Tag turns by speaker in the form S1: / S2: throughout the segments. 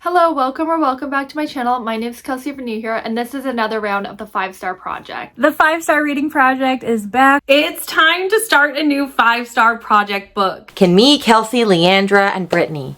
S1: Hello, welcome back to my channel. My name is Kelsey if you're new here, and this is another round of the 5-star project.
S2: The 5-star reading project is back.
S3: It's time to start a new 5-star project book.
S4: Can me, Kelsey, Leandra, and Brittany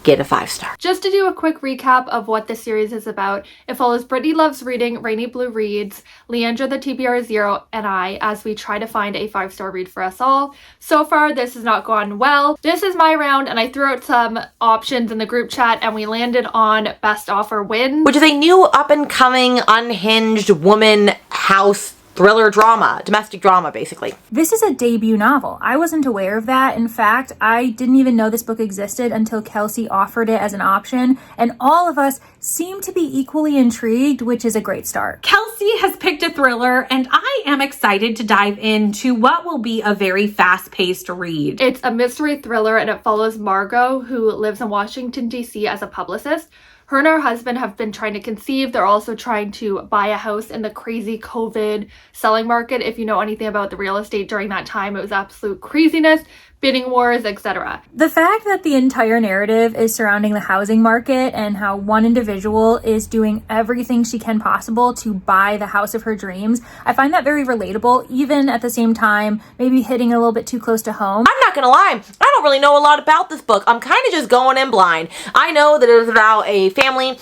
S4: get a 5-star?
S1: Just to do a quick recap of what this series is about, it follows Brittany loves reading, Rainy Blue reads, Leandra the TBR Zero, and I as we try to find a 5-star read for us all. So far, this has not gone well. This is my round, and I threw out some options in the group chat, and we landed on Best Offer Wins,
S4: which is a new up-and-coming, unhinged woman house thriller drama, domestic drama, basically.
S2: This is a debut novel. I wasn't aware of that. In fact, I didn't even know this book existed until Kelsey offered it as an option, and all of us seem to be equally intrigued, which is a great start.
S3: Kelsey has picked a thriller, and I am excited to dive into what will be a very fast-paced read.
S1: It's a mystery thriller, and it follows Margot, who lives in Washington, D.C. as a publicist. Her and her husband have been trying to conceive. They're also trying to buy a house in the crazy COVID selling market. If you know anything about the real estate during that time, it was absolute craziness, bidding wars, etc.
S2: The fact that the entire narrative is surrounding the housing market and how one individual is doing everything she can possible to buy the house of her dreams, I find that very relatable, even at the same time, maybe hitting a little bit too close to home.
S4: I'm not gonna lie, I don't really know a lot about this book. I'm kind of just going in blind. I know that it is about a family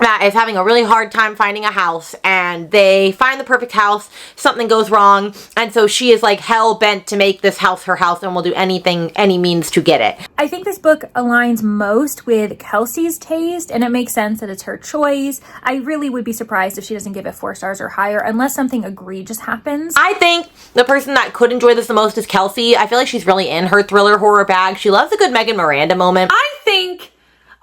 S4: that is having a really hard time finding a house, and they find the perfect house, something goes wrong, and so she is like hell-bent to make this house her house and will do anything, any means to get it.
S2: I think this book aligns most with Kelsey's taste, and it makes sense that it's her choice. I really would be surprised if she doesn't give it 4 stars or higher unless something egregious happens.
S4: I think the person that could enjoy this the most is Kelsey. I feel like she's really in her thriller horror bag. She loves a good Megan Miranda moment.
S3: I think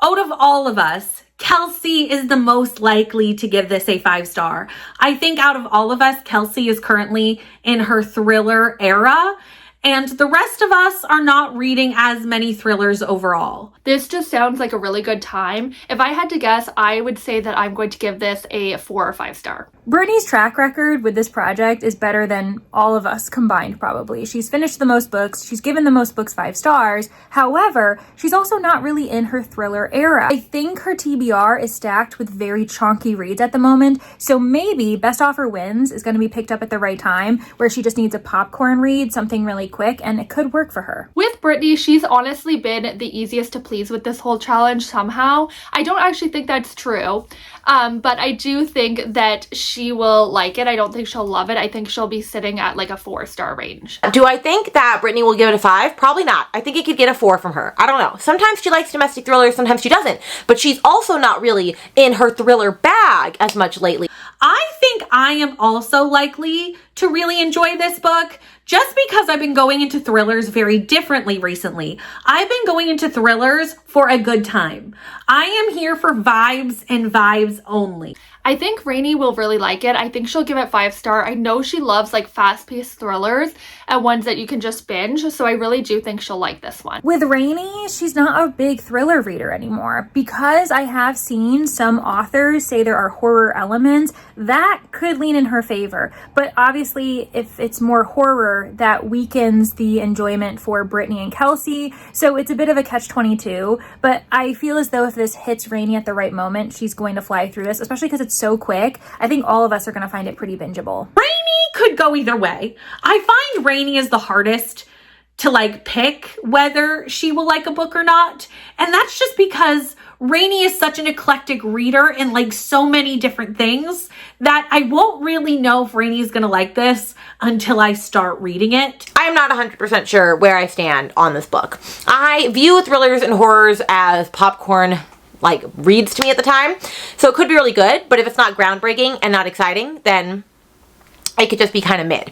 S3: out of all of us, Kelsey is the most likely to give this a 5-star. I think out of all of us, Kelsey is currently in her thriller era, and the rest of us are not reading as many thrillers overall.
S1: This just sounds like a really good time. If I had to guess, I would say that I'm going to give this a 4 or 5 star.
S2: Brittany's track record with this project is better than all of us combined, probably. She's finished the most books. She's given the most books 5 stars. However, she's also not really in her thriller era. I think her TBR is stacked with very chonky reads at the moment. So maybe Best Offer Wins is going to be picked up at the right time, where she just needs a popcorn read, something really quick, and it could work for her.
S1: With Brittany, she's honestly been the easiest to please with this whole challenge somehow. I don't actually think that's true. But I do think that she will like it. I don't think she'll love it. I think she'll be sitting at like a 4-star range.
S4: Do I think that Brittany will give it a 5? Probably not. I think it could get a 4 from her. I don't know. Sometimes she likes domestic thrillers, sometimes she doesn't. But she's also not really in her thriller bag as much lately.
S3: I think I am also likely to really enjoy this book just because I've been going into thrillers very differently recently. I've been going into thrillers for a good time. I am here for vibes and vibes only.
S1: I think Rainy will really like it. I think she'll give it 5 star. I know she loves like fast-paced thrillers and ones that you can just binge, so I really do think she'll like this one.
S2: With Rainy, she's not a big thriller reader anymore. Because I have seen some authors say there are horror elements, that could lean in her favor. But obviously, if it's more horror, that weakens the enjoyment for Brittany and Kelsey. So it's a bit of a catch-22. But I feel as though if this hits Rainy at the right moment, she's going to fly through this, especially because it's so quick. I think all of us are going to find it pretty bingeable.
S3: Rainy could go either way. I find Rainy is the hardest to like pick whether she will like a book or not. And that's just because Rainy is such an eclectic reader in like so many different things that I won't really know if Rainy is going to like this until I start reading it.
S4: I am not 100% sure where I stand on this book. I view thrillers and horrors as popcorn like reads to me at the time. So it could be really good, but if it's not groundbreaking and not exciting, then it could just be kind of mid.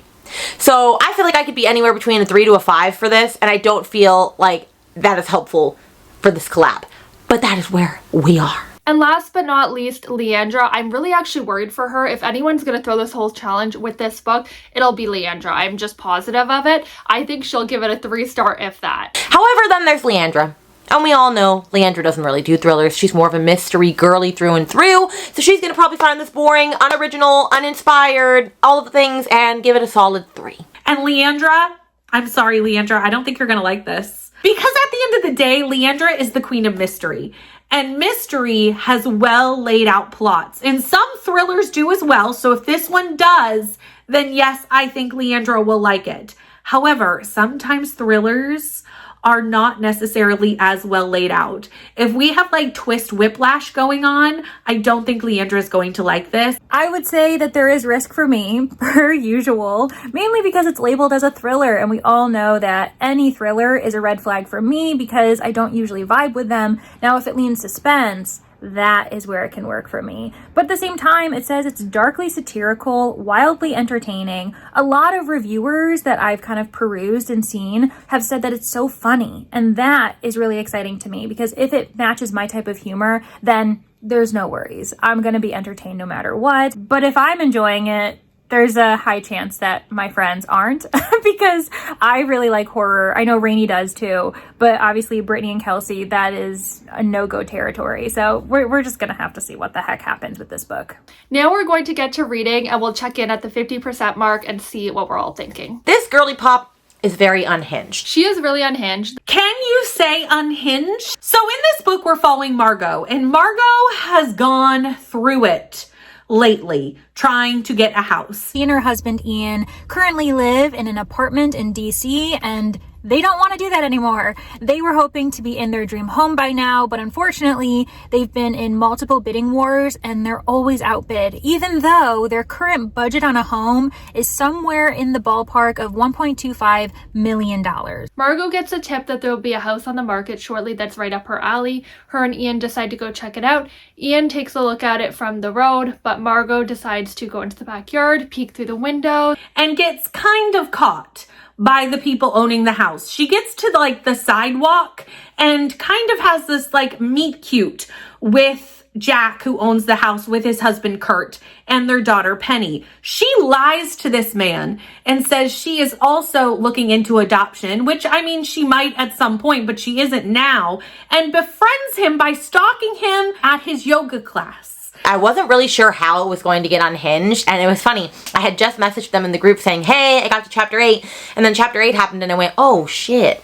S4: So I feel like I could be anywhere between a 3 to a 5 for this, and I don't feel like that is helpful for this collab. But that is where we are.
S1: And last but not least, Leandra. I'm really actually worried for her. If anyone's going to throw this whole challenge with this book, it'll be Leandra. I'm just positive of it. I think she'll give it a 3 star if that.
S4: However, then there's Leandra. And we all know Leandra doesn't really do thrillers. She's more of a mystery girly through and through. So she's going to probably find this boring, unoriginal, uninspired, all of the things, and give it a solid 3.
S3: And Leandra, I'm sorry, Leandra, I don't think you're going to like this. Because at the end of the day, Leandra is the queen of mystery. And mystery has well laid out plots. And some thrillers do as well. So if this one does, then yes, I think Leandra will like it. However, sometimes thrillers are not necessarily as well laid out. If we have like twist whiplash going on, I don't think Leandra is going to like this.
S2: I would say that there is risk for me, per usual, mainly because it's labeled as a thriller, and we all know that any thriller is a red flag for me because I don't usually vibe with them. Now, if it leans suspense, that is where it can work for me. But at the same time, it says it's darkly satirical, wildly entertaining. A lot of reviewers that I've kind of perused and seen have said that it's so funny. And that is really exciting to me because if it matches my type of humor, then there's no worries. I'm going to be entertained no matter what. But if I'm enjoying it, there's a high chance that my friends aren't because I really like horror. I know Rainey does too, but obviously Brittany and Kelsey, that is a no-go territory. So we're just gonna have to see what the heck happens with this book.
S1: Now we're going to get to reading and we'll check in at the 50% mark and see what we're all thinking.
S4: This girly pop is very unhinged.
S1: She is really unhinged.
S3: Can you say unhinged? So in this book, we're following Margot, and Margot has gone through it lately trying to get a house.
S2: She and her husband Ian currently live in an apartment in DC, and they don't want to do that anymore. They were hoping to be in their dream home by now, but unfortunately, they've been in multiple bidding wars and they're always outbid, even though their current budget on a home is somewhere in the ballpark of $1.25 million.
S1: Margot gets a tip that there will be a house on the market shortly that's right up her alley. Her and Ian decide to go check it out. Ian takes a look at it from the road, but Margot decides to go into the backyard, peek through the window,
S3: and gets kind of caught by the people owning the house. She gets to like the sidewalk and kind of has this like meet cute with Jack, who owns the house, with his husband Kurt and their daughter Penny. She lies to this man and says she is also looking into adoption, which I mean, she might at some point, but she isn't now, and befriends him by stalking him at his yoga class.
S4: I wasn't really sure how it was going to get unhinged, and it was funny. I had just messaged them in the group saying, hey, I got to chapter 8, and then chapter 8 happened and I went, oh shit,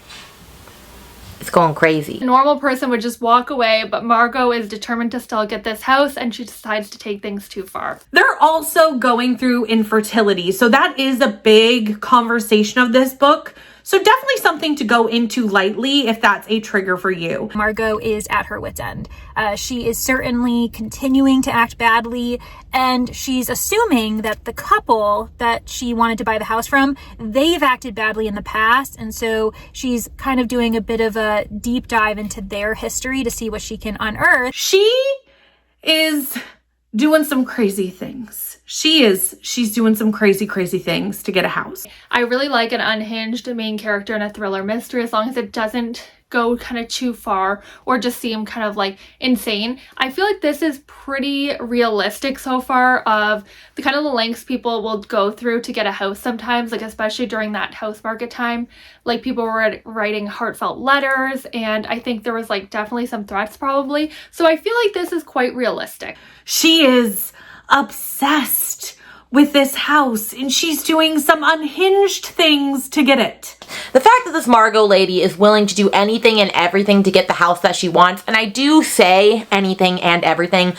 S4: it's going crazy.
S1: A normal person would just walk away, but Margot is determined to still get this house and she decides to take things too far.
S3: They're also going through infertility, so that is a big conversation of this book. So definitely something to go into lightly if that's a trigger for you.
S2: Margot is at her wit's end. She is certainly continuing to act badly, and she's assuming that the couple that she wanted to buy the house from, they've acted badly in the past, and so she's kind of doing a bit of a deep dive into their history to see what she can unearth.
S3: She is doing some crazy things. She's doing some crazy things to get a house.
S1: I really like an unhinged main character in a thriller mystery as long as it doesn't go kind of too far or just seem kind of like insane. I feel like this is pretty realistic so far of the kind of the lengths people will go through to get a house sometimes, like especially during that house market time. Like people were writing heartfelt letters, and I think there was like definitely some threats probably. So I feel like this is quite realistic.
S3: She is obsessed with this house and she's doing some unhinged things to get it.
S4: The fact that this Margot lady is willing to do anything and everything to get the house that she wants, and I do say anything and everything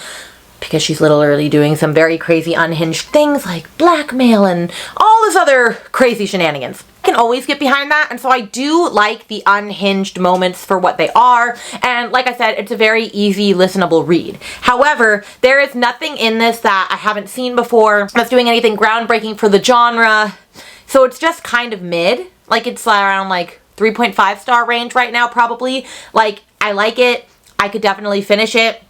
S4: because she's literally doing some very crazy unhinged things like blackmail and all this other crazy shenanigans. I can always get behind that, and so I do like the unhinged moments for what they are, and like I said, it's a very easy listenable read. However, there is nothing in this that I haven't seen before that's doing anything groundbreaking for the genre, so it's just kind of mid. Like it's around like 3.5 star range right now probably. Like I like it, I could definitely finish it.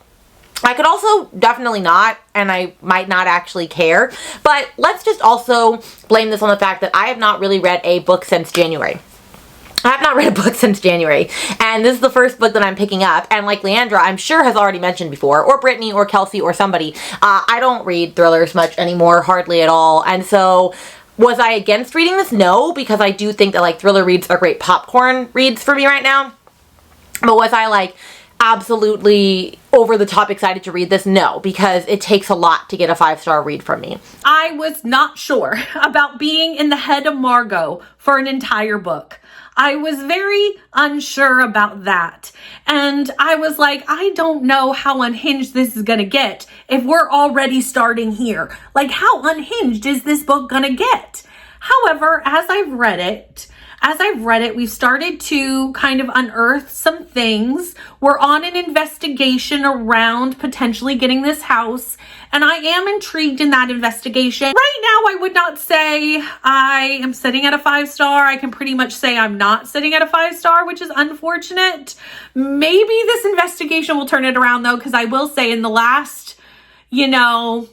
S4: I could also definitely not, and I might not actually care, but let's just also blame this on the fact that I have not really read a book since January. I have not read a book since January, and this is the first book that I'm picking up, and like Leandra, I'm sure has already mentioned before, or Brittany, or Kelsey, or somebody, I don't read thrillers much anymore, hardly at all, and so was I against reading this? No, because I do think that like thriller reads are great popcorn reads for me right now, but was I like absolutely over the top excited to read this? No, because it takes a lot to get a 5-star read from me.
S3: I was not sure about being in the head of Margot for an entire book. I was very unsure about that. And I was like, I don't know how unhinged this is going to get if we're already starting here. Like, how unhinged is this book going to get? However, as I've read it, we've started to kind of unearth some things. We're on an investigation around potentially getting this house, and I am intrigued in that investigation. Right now, I would not say I am sitting at a 5-star. I can pretty much say I'm not sitting at a 5-star, which is unfortunate. Maybe this investigation will turn it around, though, because I will say in the last, 5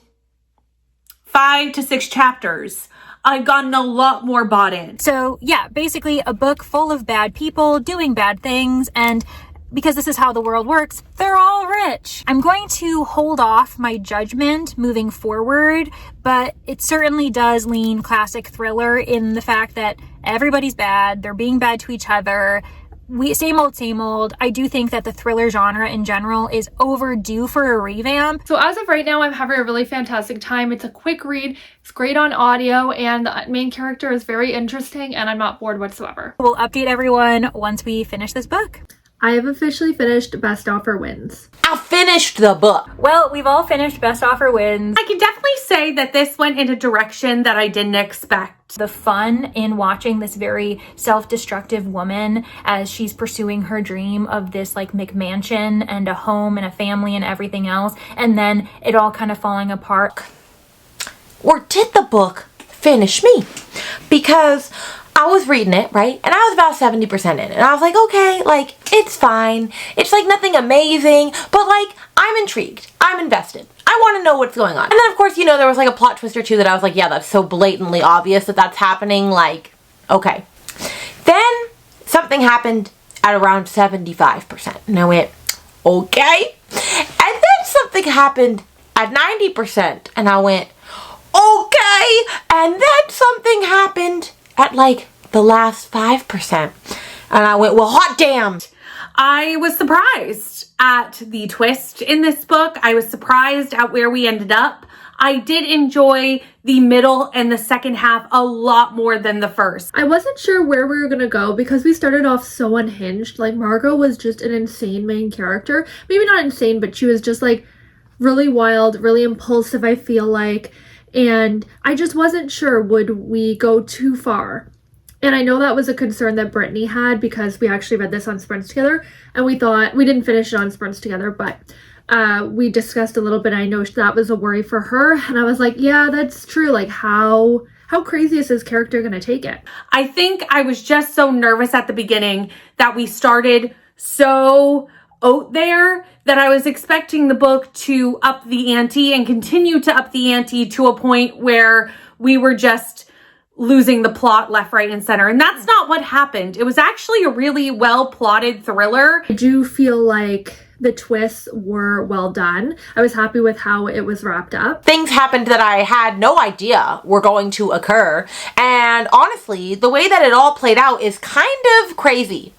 S3: to 6 chapters, I've gotten a lot more bought in.
S2: So yeah, basically a book full of bad people doing bad things, and because this is how the world works, they're all rich. I'm going to hold off my judgment moving forward, but it certainly does lean classic thriller in the fact that everybody's bad, they're being bad to each other. Same old. I do think that the thriller genre in general is overdue for a revamp.
S1: So as of right now, I'm having a really fantastic time. It's a quick read, it's great on audio, and the main character is very interesting, and I'm not bored whatsoever.
S2: We'll update everyone once we finish this book.
S1: I have officially finished Best Offer Wins.
S4: I finished the book.
S2: Well, we've all finished Best Offer Wins.
S3: I can definitely say that this went in a direction that I didn't expect.
S2: The fun in watching this very self-destructive woman as she's pursuing her dream of this like McMansion and a home and a family and everything else, and then it all kind of falling apart.
S4: Or did the book finish me? Because I was reading it, right? And I was about 70% in it. And I was like, okay, like, it's fine. It's like nothing amazing, but like, I'm intrigued. I'm invested. I want to know what's going on. And then of course, there was like a plot twist or two that I was like, yeah, that's so blatantly obvious that that's happening. Like, okay. Then something happened at around 75%. And I went, okay. And then something happened at 90%. And I went, okay. And then something happened at like the last 5%. And I went, well, hot damn.
S3: I was surprised at the twist in this book. I was surprised at where we ended up. I did enjoy the middle and the second half a lot more than the first.
S1: I wasn't sure where we were gonna go because we started off so unhinged. Like, Margot was just an insane main character. Maybe not insane, but she was just like really wild, really impulsive, I feel like. And I just wasn't sure, would we go too far? And I know that was a concern that Brittany had because we actually read this on Sprints Together, and we thought, we didn't finish it on Sprints Together, but we discussed a little bit. I know that was a worry for her, and I was like, yeah, that's true. Like, how crazy is this character gonna take it?
S3: I think I was just so nervous at the beginning that we started so out there that I was expecting the book to up the ante and continue to up the ante to a point where we were just losing the plot left, right, and center. And that's not what happened. It was actually a really well plotted thriller.
S1: I do feel like the twists were well done. I was happy with how it was wrapped up.
S4: Things happened that I had no idea were going to occur. And honestly, the way that it all played out is kind of crazy,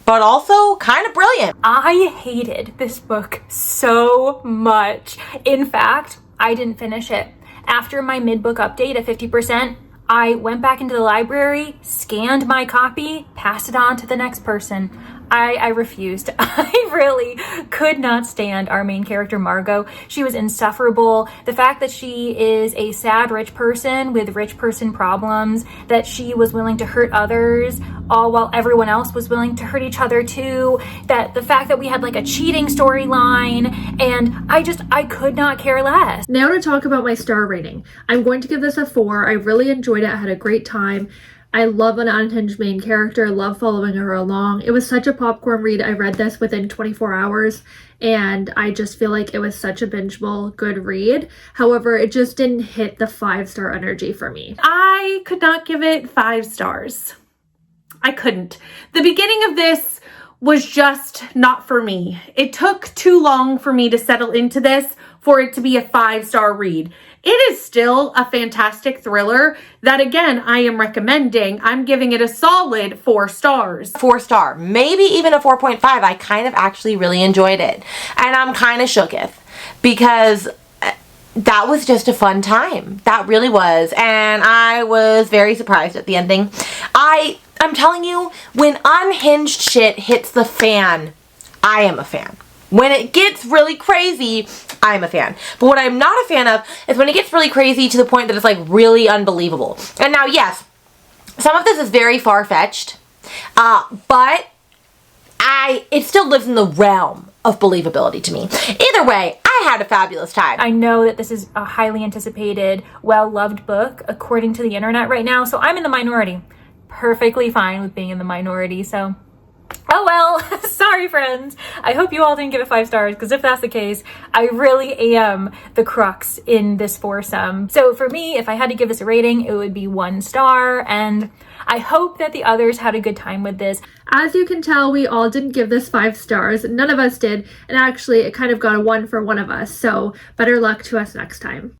S4: but also kind of brilliant.
S2: I hated this book so much. In fact, I didn't finish it. After my mid-book update at 50%, I went back into the library, scanned my copy, passed it on to the next person. I refused. I really could not stand our main character, Margot. She was insufferable. The fact that she is a sad rich person with rich person problems, that she was willing to hurt others, all while everyone else was willing to hurt each other too, that the fact that we had like a cheating storyline, and I could not care less.
S1: Now to talk about my star rating. I'm going to give this a 4. I really enjoyed it. I had a great time. I love an unhinged main character, love following her along. It was such a popcorn read. I read this within 24 hours, and I just feel like it was such a bingeable, good read. However, it just didn't hit the 5-star energy for me.
S3: I could not give it 5 stars. I couldn't. The beginning of this was just not for me. It took too long for me to settle into this for it to be a 5-star read. It is still a fantastic thriller that, again, I am recommending. I'm giving it a solid 4 stars.
S4: 4-star, maybe even a 4.5. I kind of actually really enjoyed it. And I'm kind of shooketh because that was just a fun time. That really was. And I was very surprised at the ending. I'm telling you, when unhinged shit hits the fan, I am a fan. When it gets really crazy, I'm a fan. But what I'm not a fan of is when it gets really crazy to the point that it's like really unbelievable. And now, yes, some of this is very far-fetched, but it still lives in the realm of believability to me. Either way, I had a fabulous time.
S2: I know that this is a highly anticipated, well-loved book according to the internet right now, so I'm in the minority. Perfectly fine with being in the minority, so oh well. Sorry friends, I hope you all didn't give it 5 stars, because if that's the case, I really am the crux in this foursome. So for me, if I had to give this a rating, it would be 1 star, and I hope that the others had a good time with this.
S1: As you can tell, we all didn't give this 5 stars. None of us did, and actually it kind of got a 1 for one of us, so better luck to us next time.